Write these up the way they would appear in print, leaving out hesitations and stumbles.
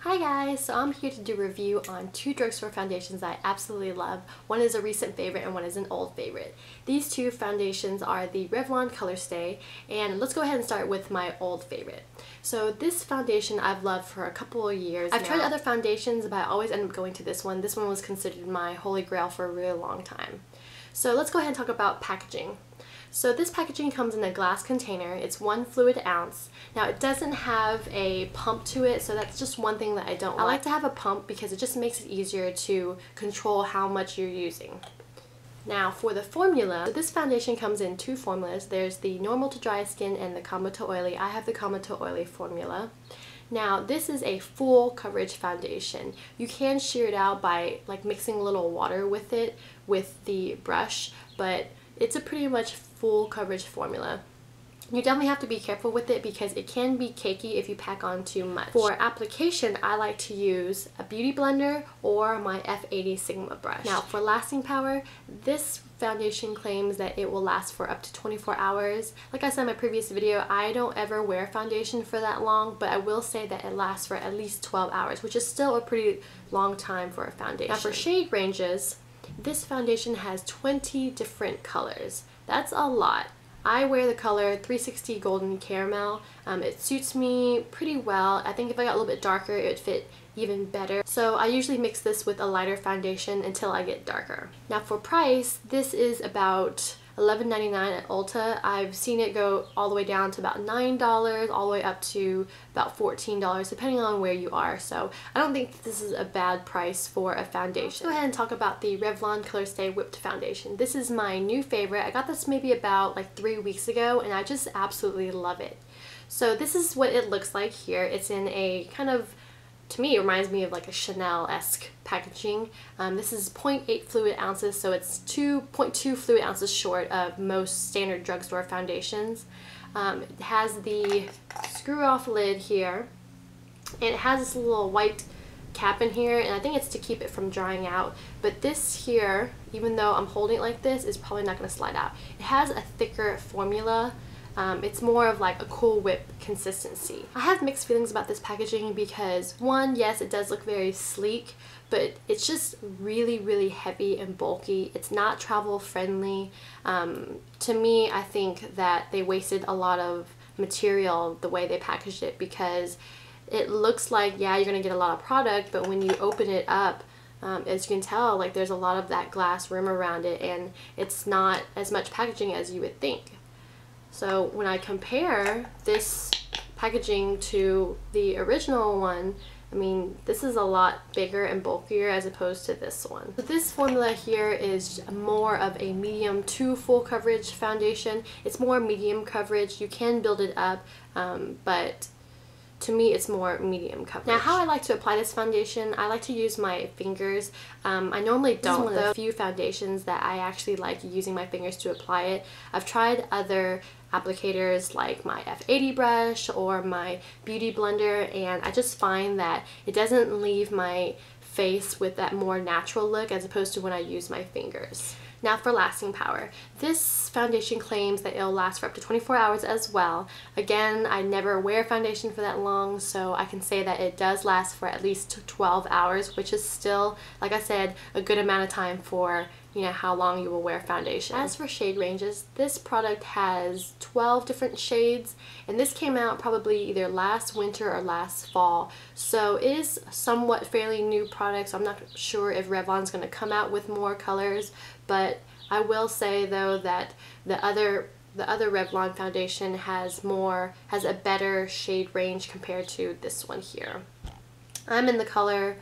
Hi guys, so I'm here to do a review on two drugstore foundations that I absolutely love. One is a recent favorite and one is an old favorite. These two foundations are the Revlon Colorstay, and let's go ahead and start with my old favorite. So this foundation I've loved for a couple of years. I've tried other foundations, but I always end up going to this one. This one was considered my holy grail for a really long time. So let's go ahead and talk about packaging. So this packaging comes in a glass container. It's 1 fluid ounce. Now it doesn't have a pump to it, so that's just one thing that I don't like. I like to have a pump because it just makes it easier to control how much you're using. Now for the formula, so this foundation comes in two formulas. There's the normal to dry skin and the combo to oily. I have the combo to oily formula. Now this is a full coverage foundation. You can sheer it out by like mixing a little water with it with the brush, but it's a pretty much full coverage formula. You definitely have to be careful with it because it can be cakey if you pack on too much. For application, I like to use a beauty blender or my F80 Sigma brush. Now for lasting power, this foundation claims that it will last for up to 24 hours. Like I said in my previous video, I don't ever wear foundation for that long, but I will say that it lasts for at least 12 hours, which is still a pretty long time for a foundation. Now for shade ranges, this foundation has 20 different colors. That's a lot. I wear the color 360 Golden Caramel. It suits me pretty well. I think if I got a little bit darker, it would fit even better. So I usually mix this with a lighter foundation until I get darker. Now for price, this is about $11.99 at Ulta. I've seen it go all the way down to about $9, all the way up to about $14, depending on where you are. So I don't think this is a bad price for a foundation. Let's go ahead and talk about the Revlon Colorstay Whipped Foundation. This is my new favorite. I got this maybe about like 3 weeks ago, and I just absolutely love it. So this is what it looks like here. It's in a kind of, to me, it reminds me of like a Chanel-esque packaging. This is 0.8 fluid ounces, so it's 2.2 fluid ounces short of most standard drugstore foundations. It has the screw-off lid here, and it has this little white cap in here, and I think it's to keep it from drying out. But this here, even though I'm holding it like this, is probably not going to slide out. It has a thicker formula. It's more of like a Cool Whip consistency. I have mixed feelings about this packaging because one, yes, it does look very sleek, but it's just really, really heavy and bulky. It's not travel friendly. To me, I think that they wasted a lot of material the way they packaged it, because it looks like, yeah, you're gonna get a lot of product, but when you open it up, as you can tell, like there's a lot of that glass rim around it, and it's not as much packaging as you would think. So when I compare this packaging to the original one, I mean, this is a lot bigger and bulkier as opposed to this one. So this formula here is more of a medium to full coverage foundation. It's more medium coverage. You can build it up, but to me, it's more medium coverage. Now, how I like to apply this foundation, I like to use my fingers. I normally don't. This is one of the few foundations that I actually like using my fingers to apply it. I've tried other applicators like my F80 brush or my beauty blender, and I just find that it doesn't leave my face with that more natural look as opposed to when I use my fingers. Now for lasting power. This foundation claims that it'll last for up to 24 hours as well. Again, I never wear foundation for that long, so I can say that it does last for at least 12 hours, which is still, like I said, a good amount of time for, you know, how long you will wear foundation. As for shade ranges, this product has 12 different shades, and this came out probably either last winter or last fall. So it is somewhat fairly new product, so I'm not sure if Revlon's going to come out with more colors, but I will say though that the other Revlon foundation has a better shade range compared to this one here. I'm in the color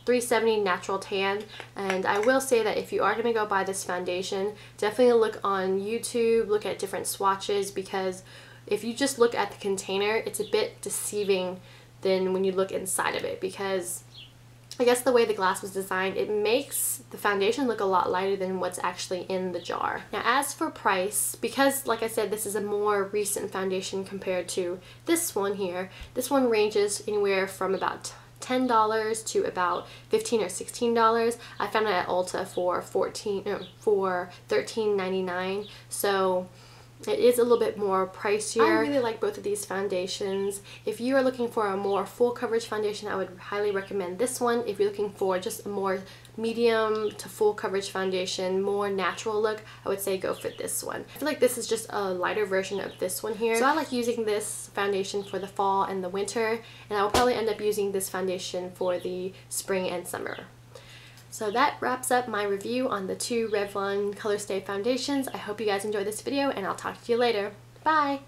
370 Natural Tan, and I will say that if you are going to go buy this foundation, definitely look on YouTube, look at different swatches, because if you just look at the container, it's a bit deceiving than when you look inside of it, because I guess the way the glass was designed, it makes the foundation look a lot lighter than what's actually in the jar. Now as for price, because like I said, this is a more recent foundation compared to this one here, this one ranges anywhere from about $10 to about $15 or $16. I found it at Ulta for $13.99. So It is a little bit more pricier. I really like both of these foundations. If you are looking for a more full coverage foundation, I would highly recommend this one. If you're looking for just a more medium to full coverage foundation, more natural look, I would say go for this one. I feel like this is just a lighter version of this one here. So I like using this foundation for the fall and the winter, and I will probably end up using this foundation for the spring and summer. So that wraps up my review on the two Revlon Colorstay foundations. I hope you guys enjoyed this video, and I'll talk to you later. Bye!